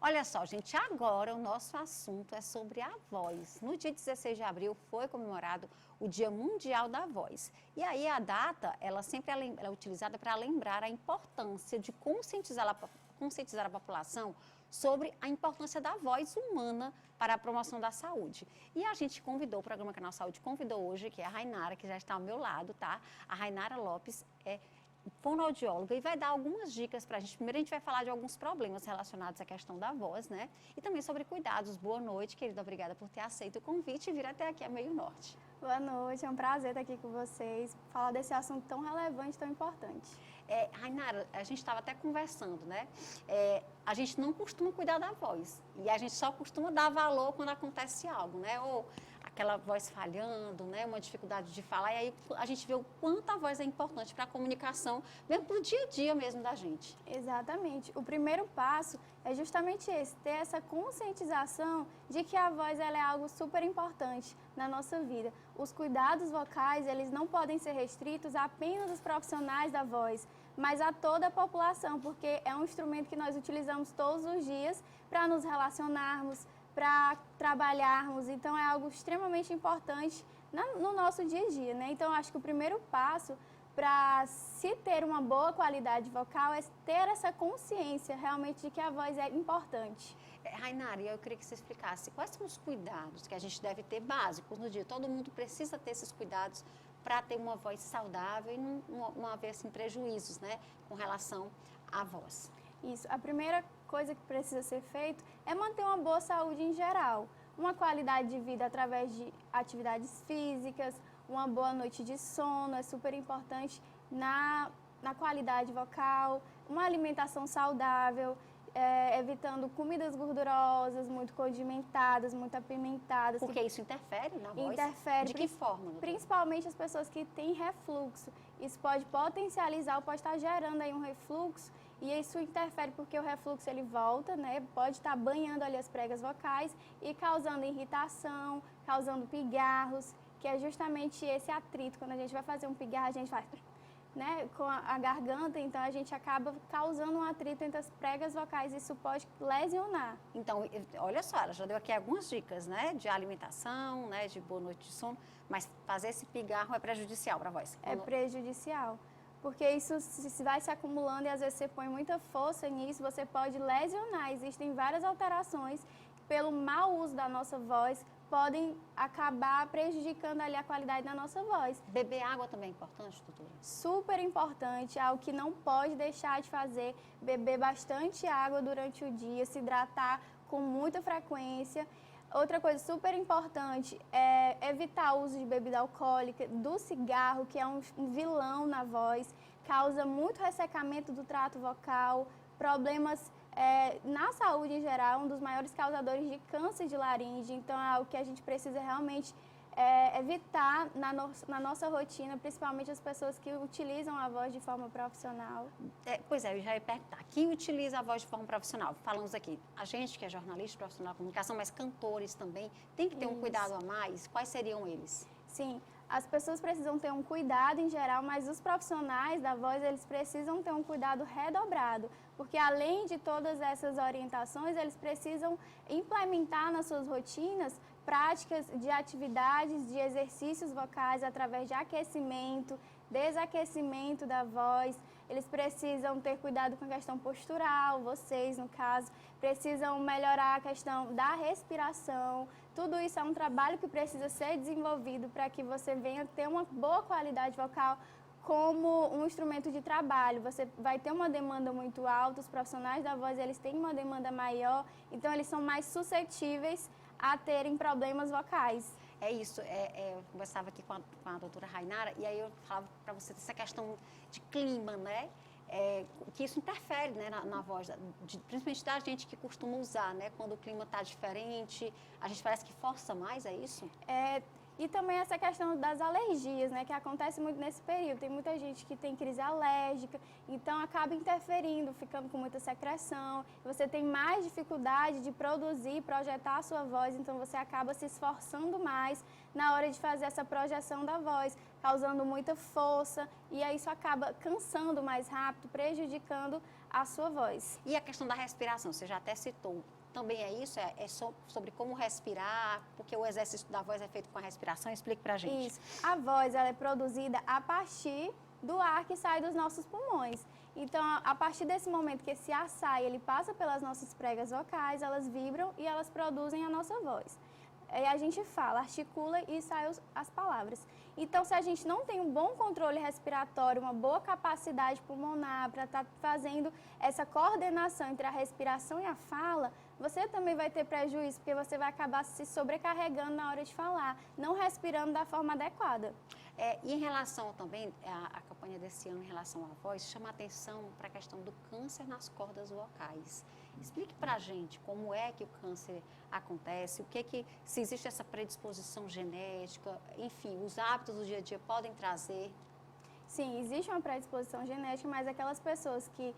Olha só, gente, agora o nosso assunto é sobre a voz. No dia 16 de abril foi comemorado o Dia Mundial da Voz. E aí a data, ela sempre é utilizada para lembrar a importância de conscientizar a população sobre a importância da voz humana para a promoção da saúde. E a gente convidou, o programa Canal Saúde convidou hoje, que é a Rainara, que já está ao meu lado, tá? A Rainara Lopes é fonoaudióloga e vai dar algumas dicas para a gente. Primeiro a gente vai falar de alguns problemas relacionados à questão da voz, né? E também sobre cuidados. Boa noite, querida. Obrigada por ter aceito o convite e vir até aqui a Meio Norte. Boa noite, é um prazer estar aqui com vocês, falar desse assunto tão relevante, tão importante. Rainara, a gente estava até conversando, né? A gente não costuma cuidar da voz e a gente só costuma dar valor quando acontece algo, né? Ou aquela voz falhando, né? Uma dificuldade de falar, e aí a gente vê o quanto a voz é importante para a comunicação, mesmo para o dia a dia mesmo da gente. Exatamente. O primeiro passo é justamente esse, ter essa conscientização de que a voz ela é algo super importante na nossa vida. Os cuidados vocais, eles não podem ser restritos apenas aos profissionais da voz, mas a toda a população, porque é um instrumento que nós utilizamos todos os dias para nos relacionarmos, para trabalharmos, então é algo extremamente importante no nosso dia a dia, né? Então, acho que o primeiro passo para se ter uma boa qualidade vocal é ter essa consciência realmente de que a voz é importante. Rainara, eu queria que você explicasse quais são os cuidados que a gente deve ter básicos no dia. Todo mundo precisa ter esses cuidados para ter uma voz saudável e não haver assim, prejuízos, né, com relação à voz. Isso. A primeira coisa que precisa ser feito é manter uma boa saúde em geral. Uma qualidade de vida através de atividades físicas, uma boa noite de sono é super importante na qualidade vocal, uma alimentação saudável, evitando comidas gordurosas, muito condimentadas, muito apimentadas. Porque isso interfere na voz? Interfere. De que forma? Principalmente as pessoas que têm refluxo. Isso pode potencializar ou pode estar gerando aí um refluxo e isso interfere porque o refluxo ele volta, né? Pode estar banhando ali as pregas vocais e causando irritação, causando pigarros, que é justamente esse atrito. Quando a gente vai fazer um pigarro, a gente faz, né, com a garganta, então a gente acaba causando um atrito entre as pregas vocais e isso pode lesionar. Então, olha só, ela já deu aqui algumas dicas, né, de alimentação, né, de boa noite de sono, mas fazer esse pigarro é prejudicial para a voz? É prejudicial, porque isso vai se acumulando e às vezes você põe muita força nisso, você pode lesionar. Existem várias alterações pelo mau uso da nossa voz, podem acabar prejudicando ali a qualidade da nossa voz. Beber água também é importante, doutora? Super importante, algo que não pode deixar de fazer, beber bastante água durante o dia, se hidratar com muita frequência. Outra coisa super importante é evitar o uso de bebida alcoólica, do cigarro, que é um vilão na voz, causa muito ressecamento do trato vocal, problemas na saúde em geral, um dos maiores causadores de câncer de laringe. Então é algo que a gente precisa realmente evitar na nossa rotina, principalmente as pessoas que utilizam a voz de forma profissional. Pois é, eu já ia perguntar, quem utiliza a voz de forma profissional? Falamos aqui, a gente que é jornalista, profissional de comunicação, mas cantores também, tem que ter um cuidado a mais? Quais seriam eles? Sim, as pessoas precisam ter um cuidado em geral, mas os profissionais da voz, eles precisam ter um cuidado redobrado, porque além de todas essas orientações, eles precisam implementar nas suas rotinas práticas de atividades, de exercícios vocais através de aquecimento, desaquecimento da voz. Eles precisam ter cuidado com a questão postural, vocês no caso, precisam melhorar a questão da respiração. Tudo isso é um trabalho que precisa ser desenvolvido para que você venha ter uma boa qualidade vocal como um instrumento de trabalho. Você vai ter uma demanda muito alta, os profissionais da voz eles têm uma demanda maior, então eles são mais suscetíveis a terem problemas vocais. É isso, eu conversava aqui com a doutora Rainara e aí eu falava para você dessa questão de clima, né? Que isso interfere, né, na voz, principalmente da gente que costuma usar, né? Quando o clima está diferente, a gente parece que força mais, é isso? E também essa questão das alergias, né, que acontece muito nesse período. Tem muita gente que tem crise alérgica, então acaba interferindo, ficando com muita secreção. Você tem mais dificuldade de produzir, projetar a sua voz, então você acaba se esforçando mais na hora de fazer essa projeção da voz, causando muita força, e aí isso acaba cansando mais rápido, prejudicando a sua voz. E a questão da respiração, você já até citou. Também é isso? Sobre como respirar, porque o exercício da voz é feito com a respiração? Explique pra gente. Isso. A voz, ela é produzida a partir do ar que sai dos nossos pulmões. Então, a partir desse momento que esse ar sai, ele passa pelas nossas pregas vocais, elas vibram e elas produzem a nossa voz. E a gente fala, articula e sai as palavras. Então, se a gente não tem um bom controle respiratório, uma boa capacidade pulmonar para estar fazendo essa coordenação entre a respiração e a fala, você também vai ter prejuízo, porque você vai acabar se sobrecarregando na hora de falar, não respirando da forma adequada. E em relação também, a campanha desse ano em relação à voz, chama atenção para a questão do câncer nas cordas vocais. Explique para a gente como é que o câncer acontece, se existe essa predisposição genética, enfim, os hábitos do dia a dia podem trazer. Sim, existe uma predisposição genética, mas aquelas pessoas que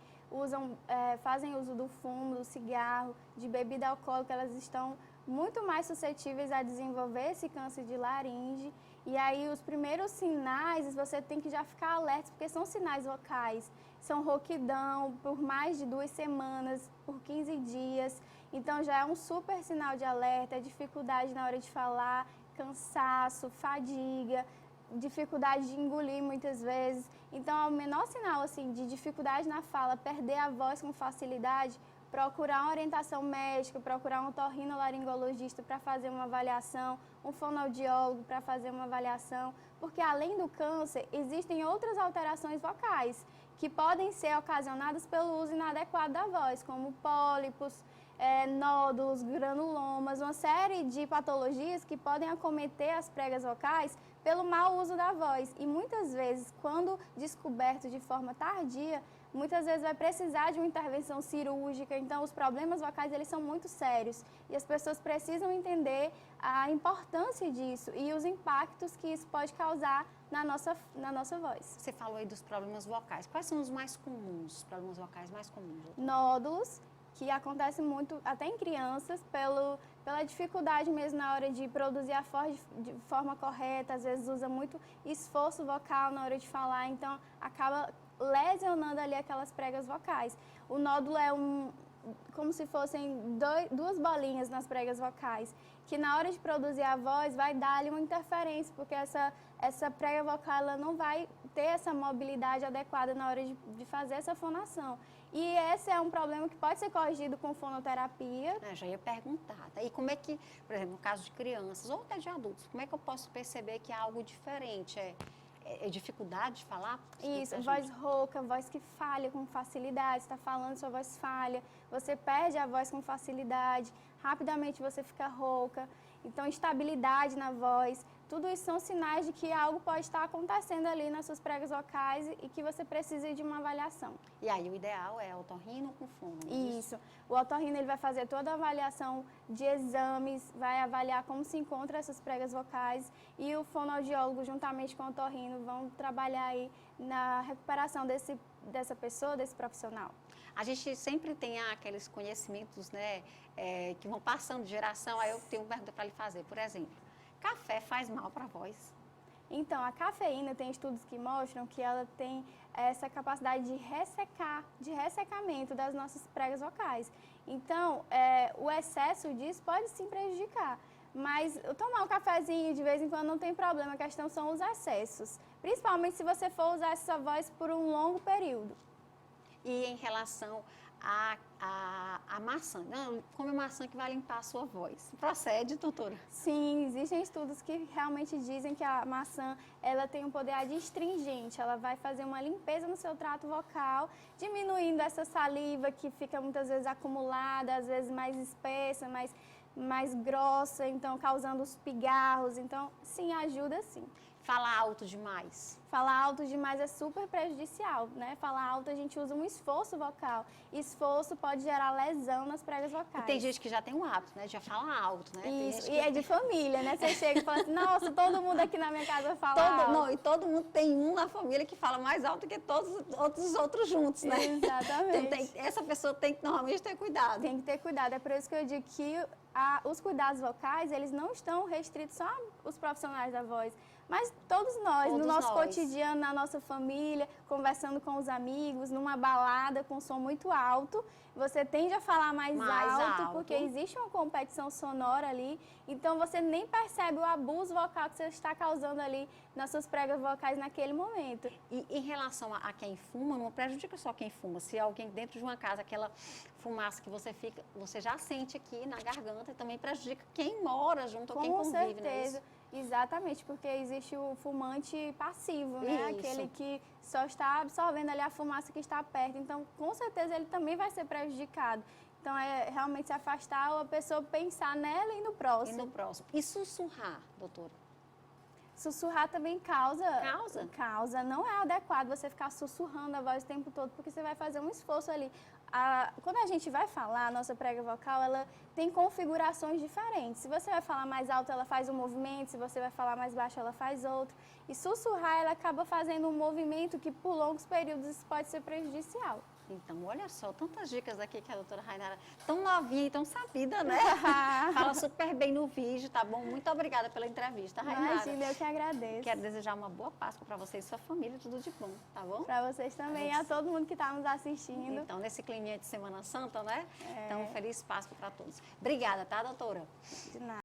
fazem uso do fumo, do cigarro, de bebida alcoólica, elas estão muito mais suscetíveis a desenvolver esse câncer de laringe. E aí os primeiros sinais, você tem que já ficar alerta, porque são sinais vocais. São rouquidão por mais de 2 semanas, por 15 dias. Então já é um super sinal de alerta, dificuldade na hora de falar, cansaço, fadiga, dificuldade de engolir muitas vezes. Então, o menor sinal assim, de dificuldade na fala, perder a voz com facilidade, procurar uma orientação médica, procurar um otorrinolaringologista para fazer uma avaliação, um fonoaudiólogo para fazer uma avaliação, porque além do câncer, existem outras alterações vocais que podem ser ocasionadas pelo uso inadequado da voz, como pólipos, nódulos, granulomas, uma série de patologias que podem acometer as pregas vocais pelo mau uso da voz. E muitas vezes, quando descoberto de forma tardia, muitas vezes vai precisar de uma intervenção cirúrgica, então os problemas vocais eles são muito sérios e as pessoas precisam entender a importância disso e os impactos que isso pode causar na nossa voz. Você falou aí dos problemas vocais. Quais são os mais comuns, os problemas vocais mais comuns? Nódulos, que acontece muito até em crianças, pela dificuldade mesmo na hora de produzir a voz de forma correta, às vezes usa muito esforço vocal na hora de falar, então acaba lesionando ali aquelas pregas vocais. O nódulo é como se fossem 2 bolinhas nas pregas vocais, que na hora de produzir a voz vai dar ali uma interferência, porque essa prega vocal ela não vai ter essa mobilidade adequada na hora de fazer essa fonação. E esse é um problema que pode ser corrigido com fonoterapia. Já ia perguntar. E como é que, por exemplo, no caso de crianças ou até de adultos, como é que eu posso perceber que é algo diferente? É dificuldade de falar? Isso, voz rouca, voz que falha com facilidade, está falando, sua voz falha, você perde a voz com facilidade, rapidamente você fica rouca, então instabilidade na voz, tudo isso são sinais de que algo pode estar acontecendo ali nas suas pregas vocais e que você precisa de uma avaliação. E aí o ideal é otorrino com fono? Isso. O otorrino ele vai fazer toda a avaliação de exames, vai avaliar como se encontram essas pregas vocais e o fonoaudiólogo juntamente com o otorrino vão trabalhar aí na recuperação dessa pessoa, desse profissional. A gente sempre tem aqueles conhecimentos, né, que vão passando de geração, aí eu tenho uma pergunta para lhe fazer, por exemplo. Café faz mal para a voz? Então, a cafeína tem estudos que mostram que ela tem essa capacidade de ressecamento das nossas pregas vocais. Então, o excesso disso pode sim prejudicar. Mas tomar um cafezinho de vez em quando não tem problema, a questão são os excessos. Principalmente se você for usar essa voz por um longo período. E em relação a maçã, não, come maçã que vai limpar a sua voz. Procede, doutora? Sim, existem estudos que realmente dizem que a maçã ela tem um poder adstringente, ela vai fazer uma limpeza no seu trato vocal, diminuindo essa saliva que fica muitas vezes acumulada, às vezes mais espessa, mais grossa, então causando os pigarros. Então, sim, ajuda sim. Falar alto demais? Falar alto demais é super prejudicial, né? Falar alto a gente usa um esforço vocal. Esforço pode gerar lesão nas pregas vocais. E tem gente que já tem um hábito, né? Já fala alto, né? Isso, e é de família, né? Você chega e fala assim, nossa, todo mundo aqui na minha casa fala alto. Não, e todo mundo tem um na família que fala mais alto que todos os outros juntos, né? Exatamente. Então, essa pessoa tem que normalmente ter cuidado. Tem que ter cuidado, é por isso que eu digo que os cuidados vocais, eles não estão restritos só aos profissionais da voz. mas todos nós, no Todos nosso nós. cotidiano, na nossa família, conversando com os amigos, numa balada com som muito alto, você tende a falar mais alto, porque existe uma competição sonora ali, então você nem percebe o abuso vocal que você está causando ali nas suas pregas vocais naquele momento. E em relação a quem fuma, não prejudica só quem fuma. Se alguém dentro de uma casa, aquela fumaça que você fica, você já sente aqui na garganta e também prejudica quem mora junto ou quem Com convive, certeza. né? Exatamente, porque existe o fumante passivo, né? Isso. Aquele que só está absorvendo ali a fumaça que está perto. Então, com certeza, ele também vai ser prejudicado. Então, é realmente se afastar ou a pessoa pensar nela e no próximo. E no próximo. E sussurrar, doutora? Sussurrar também causa. Causa? Causa. Não é adequado você ficar sussurrando a voz o tempo todo, porque você vai fazer um esforço ali. Quando a gente vai falar, a nossa prega vocal, ela tem configurações diferentes. Se você vai falar mais alto, ela faz um movimento. Se você vai falar mais baixo, ela faz outro. E sussurrar, ela acaba fazendo um movimento que, por longos períodos, isso pode ser prejudicial. Então, olha só, tantas dicas aqui que a doutora Rainara, tão novinha e tão sabida, né? Fala super bem no vídeo, tá bom? Muito obrigada pela entrevista, Rainara. Imagina, eu que agradeço. Quero desejar uma boa Páscoa para você e sua família, tudo de bom, tá bom? Para vocês também, a todo mundo que está nos assistindo. Então, nesse climinha de Semana Santa, né? Então, feliz Páscoa para todos. Obrigada, tá, doutora? De nada.